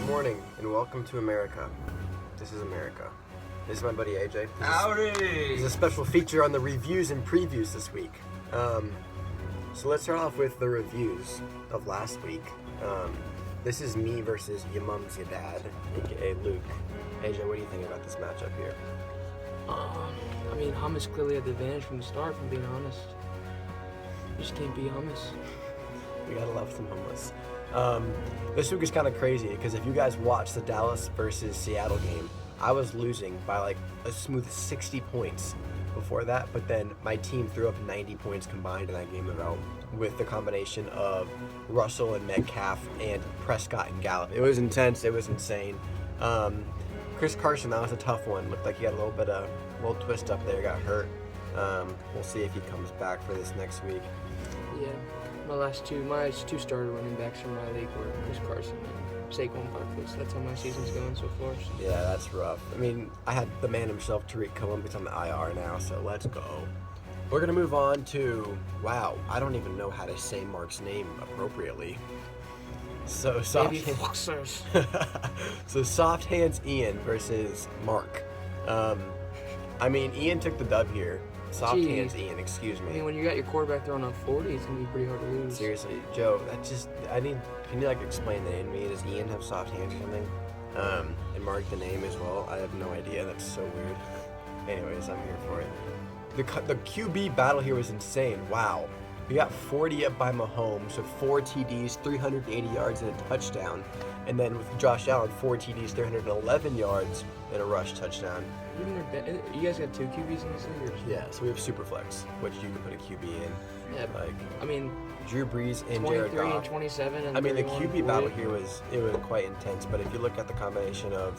morning, and welcome to America. This is America. This is my buddy AJ. Howdy! This is a special feature on the reviews and previews this week. So let's start off with the reviews of last week. This is me versus your mom's your dad, aka Luke. AJ, what do you think about this matchup here? Hummus clearly had the advantage from the start, if I'm being honest. You just can't beat hummus. We gotta love some hummus. This week is kind of crazy because if you guys watched the Dallas versus Seattle game, I was losing by like a smooth 60 points before that, but then my team threw up 90 points combined in that game with the combination of Russell and Metcalf and Prescott and Gallup. It was intense. It was insane. Chris Carson, that was a tough one. Looked like he got a little twist up there, got hurt. We'll see if he comes back for this next week. Yeah, my two starter running backs from my league were Chris Carson and Saquon Barkley. So that's how my season's going so far. So. Yeah, that's rough. I mean, I had the man himself, Tariq Cohen, who's on the IR now, so let's go. We're going to move on to, wow, I don't even know how to say Mark's name appropriately. So soft hands. So soft hands Ian versus Mark. Ian took the dub here. Soft hands Ian, excuse me. When you got your quarterback throwing on 40, it's gonna be pretty hard to lose. Seriously, Joe, can you explain the name to me? Does Ian have soft hands or something? And Mark the name as well. I have no idea. That's so weird. Anyways, I'm here for it. The QB battle here was insane. Wow. We got 40 up by Mahomes with 4 TDs, 380 yards, and a touchdown. And then with Josh Allen, 4 TDs, 311 yards, and a rush touchdown. You guys got 2 QBs in this league? Yeah, so we have Superflex, which you can put a QB in. Yeah, Drew Brees and 23 Jared Goff. and 27 and the 31, QB battle here was quite intense, but if you look at the combination of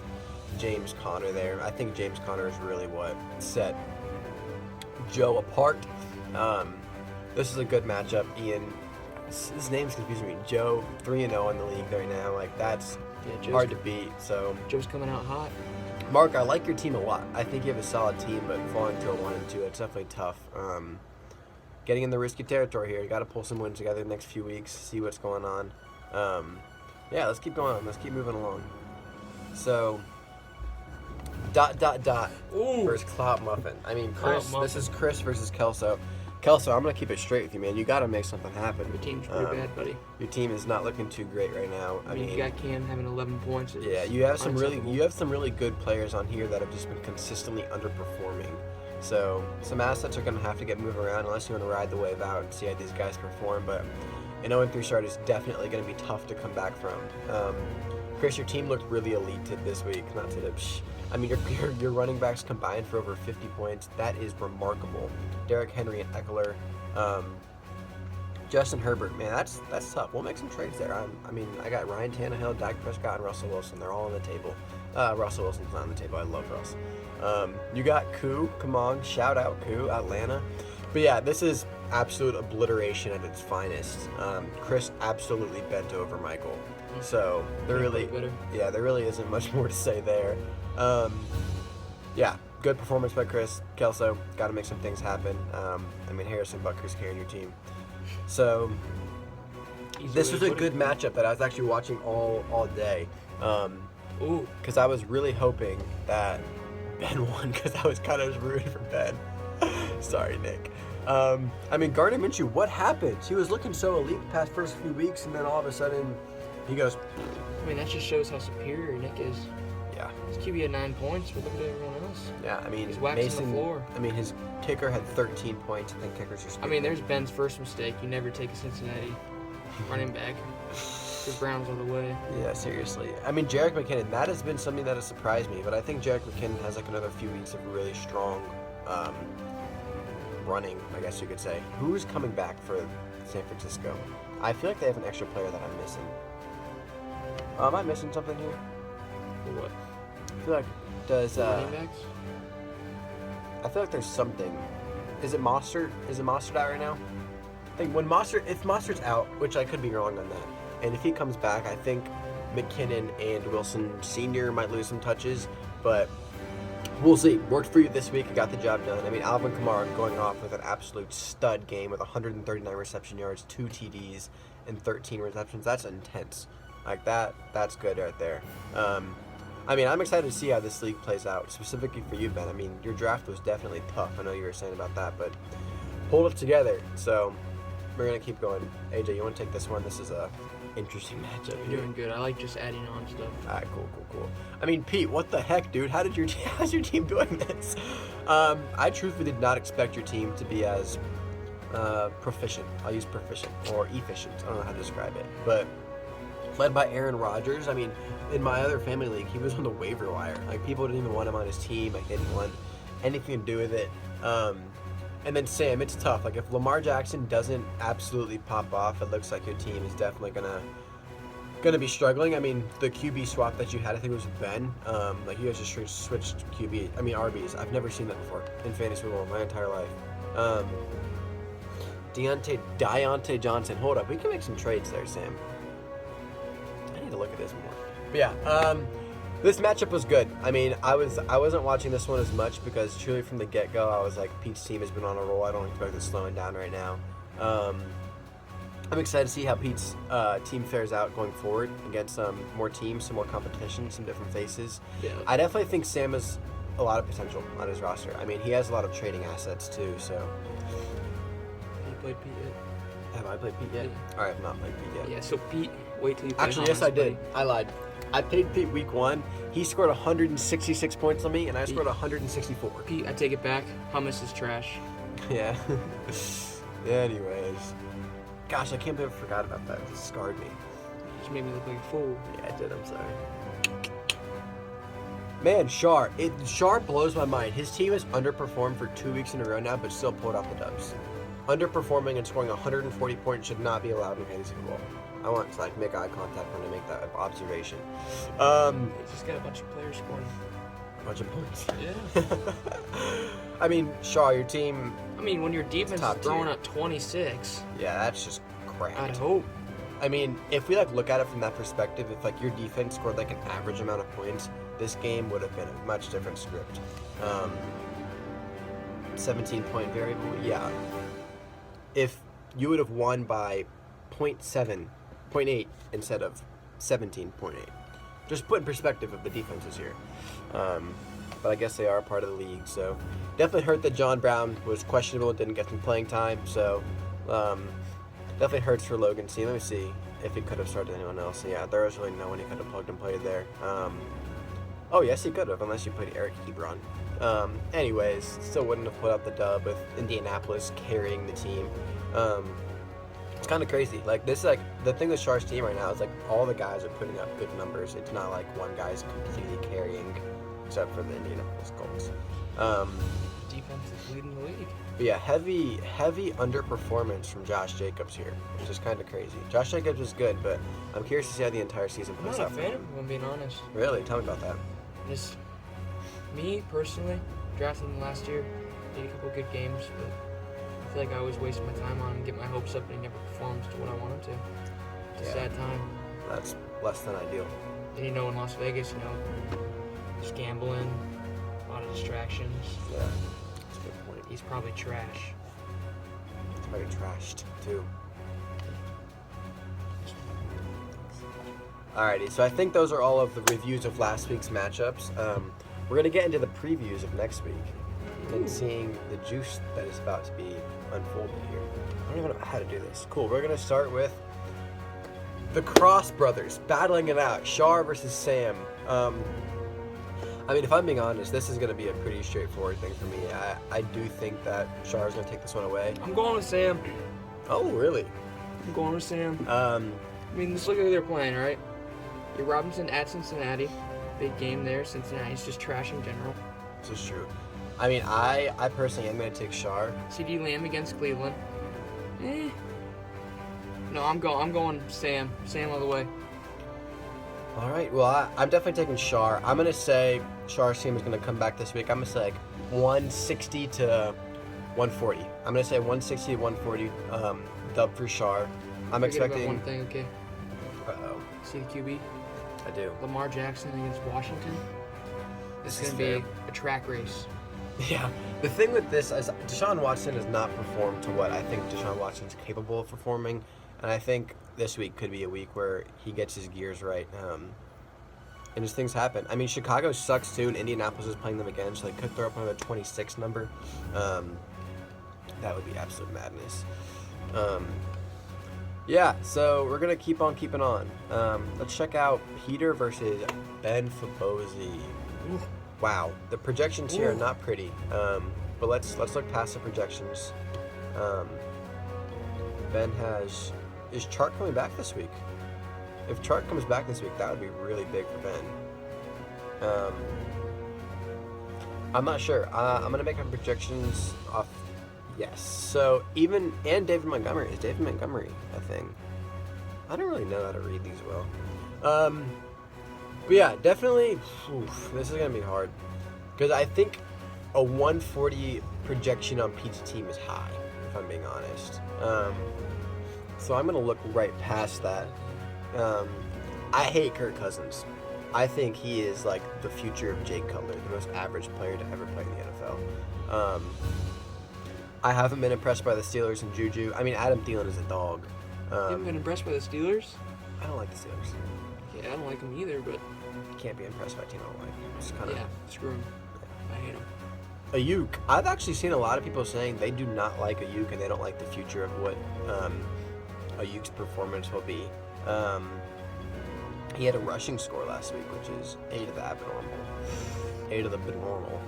James Conner there, I think James Conner is really what set Joe apart. This is a good matchup. Ian, his name's confusing me. Joe, 3-0 in the league right now. That's hard to beat. So Joe's coming out hot. Mark, I like your team a lot. I think you have a solid team, but falling to a 1-2, it's definitely tough. Getting in the risky territory here. You got to pull some wins together the next few weeks, see what's going on. Let's keep going on. Let's keep moving along. So, ... Ooh. versus Clout Muffin. Chris. Muffin. This is Chris versus Kelso. Kelso, I'm going to keep it straight with you, man. You got to make something happen. Your team's pretty bad, buddy. Your team is not looking too great right now. You got Cam having 11 points. Yeah, you have some really good players on here that have just been consistently underperforming. So some assets are going to have to get moved around unless you want to ride the wave out and see how these guys perform. But an 0-3 start is definitely going to be tough to come back from. Chris, your team looked really elite this week. Your running backs combined for over 50 points. That is remarkable. Derrick Henry and Eckler. Justin Herbert, man, that's tough. We'll make some trades there. I got Ryan Tannehill, Dak Prescott, and Russell Wilson. They're all on the table. Russell Wilson's not on the table. I love Russ. You got Koo. Come on, shout out Koo, Atlanta. But yeah, this is absolute obliteration at its finest. Chris absolutely bent over Michael. So there really isn't much more to say there. Good performance by Chris. Kelso, got to make some things happen. Harrison Butker's carrying your team. So this was a good matchup that I was actually watching all day. Because I was really hoping that Ben won because I was kind of rooting for Ben. Sorry, Nick. Gardner Minshew, what happened? He was looking so elite the past first few weeks, and then all of a sudden he goes. That just shows how superior Nick is. Yeah. His QB had 9 points, but look at everyone else. Yeah, he's waxing the floor. His kicker had 13 points. I think kickers are stupid. There's Ben's first mistake. You never take a Cincinnati running back. The Browns all the way. Yeah, seriously. Jerick McKinnon, that has been something that has surprised me, but I think Jerick McKinnon has another few weeks of really strong running, I guess you could say. Who's coming back for San Francisco? I feel like they have an extra player that I'm missing. Am I missing something here? What? I feel like running backs? I feel like there's something. Is it Mostert? Is it Mostert out right now? I think if Mostert's out, which I could be wrong on that, and if he comes back, I think McKinnon and Wilson Sr. might lose some touches, but we'll see. Worked for you this week. You got the job done. Alvin Kamara going off with an absolute stud game with 139 reception yards, 2 TDs, and 13 receptions. That's intense. Like that's good right there. I mean, I'm excited to see how this league plays out, specifically for you, Ben. I mean, your draft was definitely tough. I know you were saying about that, but hold it together. So we're gonna keep going. AJ, you want to take this one? This is a interesting matchup. You're doing good. I like just adding on stuff. All right, cool. I mean, Pete, what the heck, dude? How's your team doing this? I truthfully did not expect your team to be as proficient. I'll use proficient or efficient. I don't know how to describe it, but led by Aaron Rodgers. I mean, in my other family league, he was on the waiver wire. Like, people didn't even want him on his team. Like, they didn't want anything to do with it. And then Sam, it's tough. Like, if Lamar Jackson doesn't absolutely pop off, it looks like your team is definitely gonna be struggling. I mean, the QB swap that you had, I think it was Ben. Like, you guys just switched RBs. I've never seen that before in fantasy football in my entire life. Deontay Johnson. Hold up, we can make some trades there, Sam. I need to look at this more. But yeah, this matchup was good. I mean, I wasn't watching this one as much because truly from the get-go, I was like, Pete's team has been on a roll. I don't expect it slowing down right now. I'm excited to see how Pete's team fares out going forward against some more teams, some more competition, some different faces. Yeah. I definitely think Sam has a lot of potential on his roster. I mean, he has a lot of trading assets too, so. Have you played Pete yet? Have I played Pete yet? Yeah. All right, I've not played Pete yet. Yeah, so Pete, wait till you play Actually, yes, Hummus, I did. buddy. I lied. I played Pete week 1. He scored 166 points on me, and I scored 164. Pete, I take it back. Hummus is trash. Yeah. Anyways. Gosh, I can't believe I forgot about that. It scarred me. Just made me look like a fool. Yeah, I did. I'm sorry. Man, Shar blows my mind. His team has underperformed for 2 weeks in a row now, but still pulled off the dubs. Underperforming and scoring 140 points should not be allowed in fantasy football. I want to make eye contact when I make that observation. He's just got a bunch of players scoring. A bunch of points. Yeah. I mean, Shaw, your team. I mean, when your defense is throwing at 26. Yeah, that's just crap. I'd hope. I mean, if we look at it from that perspective, if your defense scored an average amount of points, this game would have been a much different script. 17-point variable, yeah. If you would have won by 0.8 instead of 17.8. Just put in perspective of the defenses here. But I guess they are a part of the league, so definitely hurt that John Brown was questionable, didn't get some playing time, so definitely hurts for Logan's team. Let me see if he could have started anyone else. Yeah, there was really no one he could have plugged and played there. Oh, yes, he could have, unless you played Eric Hebron. Anyways, still wouldn't have put out the dub with Indianapolis carrying the team. It's kind of crazy. The thing with Shar's team right now is all the guys are putting up good numbers. It's not like one guy's completely carrying, except for the Indianapolis Colts. Defense is leading the league. But yeah, heavy underperformance from Josh Jacobs here, which is kind of crazy. Josh Jacobs is good, but I'm curious to see how the entire season I'm plays not out a for fan him. of him, if I'm being honest. Really? Tell me about that. Just me personally, drafted him last year, did a couple good games, but I feel like I always waste my time on him, get my hopes up, and he never performs to what I want him to. It's a sad time. That's less than ideal. And in Las Vegas, just gambling, a lot of distractions. Yeah, that's a good point. He's probably trash. It's very trashed too. Alrighty, so I think those are all of the reviews of last week's matchups. We're going to get into the previews of next week and seeing the juice that is about to be unfolded here. I don't even know how to do this. Cool, we're going to start with the Cross Brothers battling it out. Shar versus Sam. I mean, if I'm being honest, this is going to be a pretty straightforward thing for me. I do think that Shar is going to take this one away. I'm going with Sam. Oh, really? I'm going with Sam. I mean, just look at who they're playing, right? Your Robinson at Cincinnati. Big game there. Cincinnati's just trash in general. This is true. I mean, I personally am going to take Shar. CD Lamb against Cleveland. No, I'm going Sam. Sam all the way. All right. Well, I'm definitely taking Shar. I'm going to say Shar's team is going to come back this week. I'm going to say 160 to 140. I'm going to say 160 to 140 dub for Shar. I'm expecting... About one thing, okay? Uh-oh. See the QB? I do. Lamar Jackson against Washington. This is going to be a track race. Yeah. The thing with this is Deshaun Watson has not performed to what I think Deshaun Watson's capable of performing, and I think this week could be a week where he gets his gears right. And just things happen. I mean, Chicago sucks too, and Indianapolis is playing them again, so they could throw up another 26 number. That would be absolute madness. Yeah, so we're gonna keep on keeping on. Let's check out Peter versus Ben Fabosi. Wow, the projections here are not pretty. But let's look past the projections. Ben has Chart coming back this week? If Chart comes back this week, that would be really big for Ben. I'm not sure. I'm gonna make my projections off. Yes. So and David Montgomery. Is David Montgomery a thing? I don't really know how to read these well. But yeah, definitely. This is gonna be hard because I think a 140 projection on Pete's team is high. If I'm being honest. So I'm gonna look right past that. I hate Kirk Cousins. I think he is like the future of Jake Cutler, the most average player to ever play in the NFL. I haven't been impressed by the Steelers and Juju. I mean, Adam Thielen is a dog. You haven't been impressed by the Steelers? I don't like the Steelers. Yeah, I don't like them either, but... You can't be impressed by a team I don't like. It's kind of... Yeah, screw them. I hate them. Ayuk. I've actually seen a lot of people saying they do not like Ayuk and they don't like the future of what Ayuk's performance will be. He had a rushing score last week, which is 8 of the abnormal. 8 of the abnormal.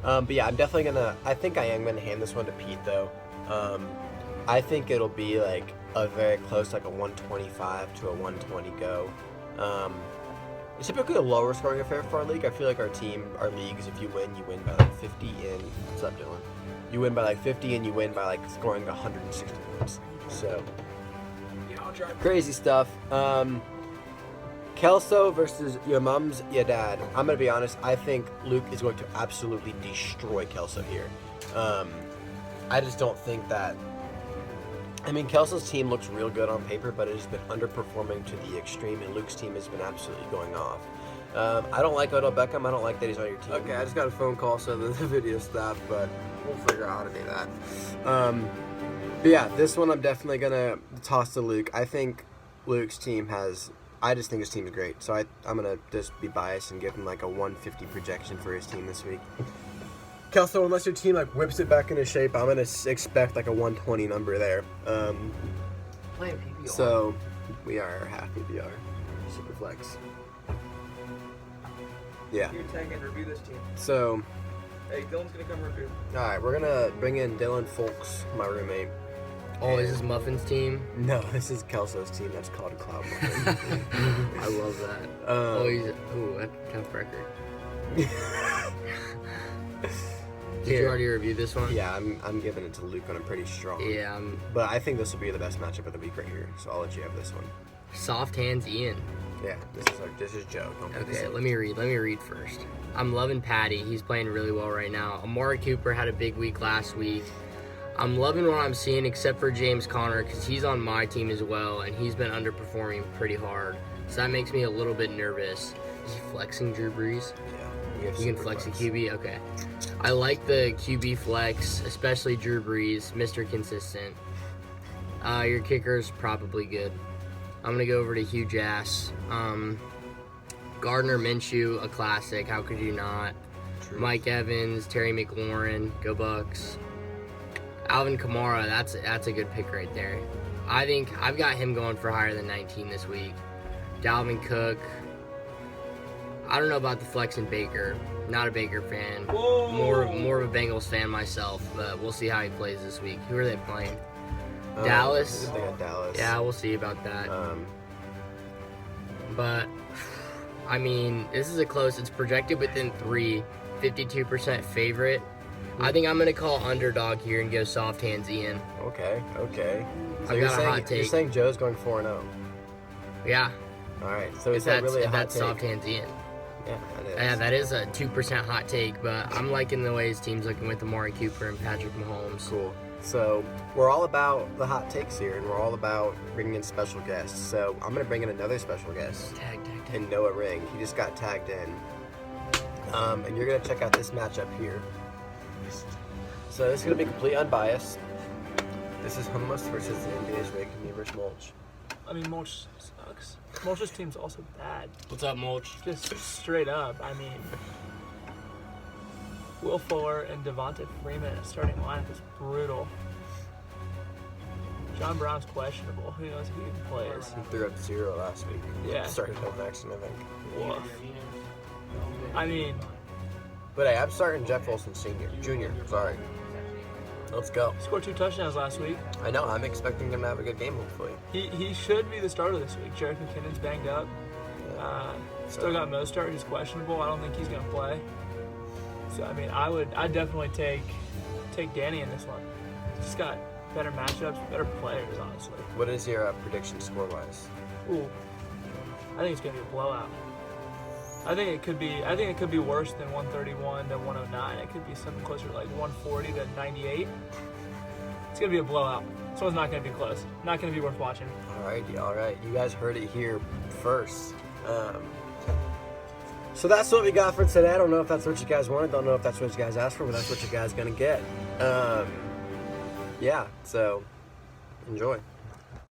But yeah, I think I am gonna hand this one to Pete though. I think it'll be like a very close, like a 125 to a 120 go. It's typically a lower scoring affair for our league. I feel like our leagues, if you win by like 50 and, what's up, Dylan? You win by like 50 and you win by like scoring 160 points. So, crazy stuff. Kelso versus your mom's, your dad. I'm going to be honest. I think Luke is going to absolutely destroy Kelso here. I just don't think that... I mean, Kelso's team looks real good on paper, but it has been underperforming to the extreme, and Luke's team has been absolutely going off. I don't like Odell Beckham. I don't like that he's on your team. Okay, I just got a phone call, so the video stopped, but we'll figure out how to do that. But yeah, this one I'm definitely going to toss to Luke. I think Luke's team I just think his team is great, so I'm going to just be biased and give him like a 150 projection for his team this week. Kelso, unless your team like whips it back into shape, I'm going to expect like a 120 number there. Playing PPR. So, we are half PPR. Super flex. Yeah. You're tag and review this team. So... Hey, Dylan's going to come review. Alright, we're going to bring in Dylan Folks, my roommate. Oh, is this Muffin's team? No, this is Kelso's team. That's called Cloud Muffin. I love that. That's a tough record. Did you already review this one? Yeah, I'm giving it to Luke, and I'm pretty strong. Yeah. But I think this will be the best matchup of the week right here, so I'll let you have this one. Soft hands Ian. Yeah, this is Joe. Okay, let me read first. I'm loving Patty. He's playing really well right now. Amari Cooper had a big week last week. I'm loving what I'm seeing, except for James Conner, because he's on my team as well, and he's been underperforming pretty hard. So that makes me a little bit nervous. Is he flexing Drew Brees? Yeah. You can flex a QB? Okay. I like the QB flex, especially Drew Brees, Mr. Consistent. Your kicker's probably good. I'm going to go over to Hugh Jass. Gardner Minshew, a classic. How could you not? True. Mike Evans, Terry McLaurin, go Bucks. Alvin Kamara, that's a good pick right there. I think I've got him going for higher than 19 this week. Dalvin Cook. I don't know about the flex and Baker. Not a Baker fan. Whoa. More of a Bengals fan myself, but we'll see how he plays this week. Who are they playing? Dallas. They got Dallas. Yeah, we'll see about that. But I mean, this is it's projected within 3, 52% favorite. I think I'm going to call underdog here and go soft hands Ian. Okay. So I've got a hot take. You're saying Joe's going 4-0. Yeah. All right. So is that really a hot that's take? soft hands Ian. Yeah, that is. Yeah, that is a 2% hot take, but I'm liking the way his team's looking with Amari Cooper and Patrick Mahomes. Cool. So we're all about the hot takes here, and we're all about bringing in special guests. So I'm going to bring in another special guest. Tag. And Noah Ring. He just got tagged in. And you're going to check out this matchup here. So this is going to be completely unbiased. This is Hummus versus the NBA's Wake Me versus Mulch. I mean, Mulch sucks. Mulch's team's also bad. What's up, Mulch? Just straight up. I mean, Will Fuller and Devontae Freeman at starting lineup is brutal. John Brown's questionable. Who knows if he even plays? He threw up 0 last week. Yeah. Started no action, I think. Woof. I mean, But hey, I'm starting Jeff Wilson Jr. Sorry. Let's go. scored 2 touchdowns last week. I know. I'm expecting him to have a good game, hopefully. He should be the starter this week. Jarek McKinnon's banged up. Still got Mostert, who's questionable. I don't think he's going to play. So, I mean, I'd definitely take Danny in this one. He's just got better matchups, better players, honestly. What is your prediction score-wise? Ooh, I think it's gonna be a blowout. I think it could be worse than 131 to 109. It could be something closer to like 140 to 98. It's gonna be a blowout. This one's not gonna be close. Not gonna be worth watching. All right. You guys heard it here first. So that's what we got for today. I don't know if that's what you guys wanted. Don't know if that's what you guys asked for, but that's what you guys gonna get. Yeah. So enjoy.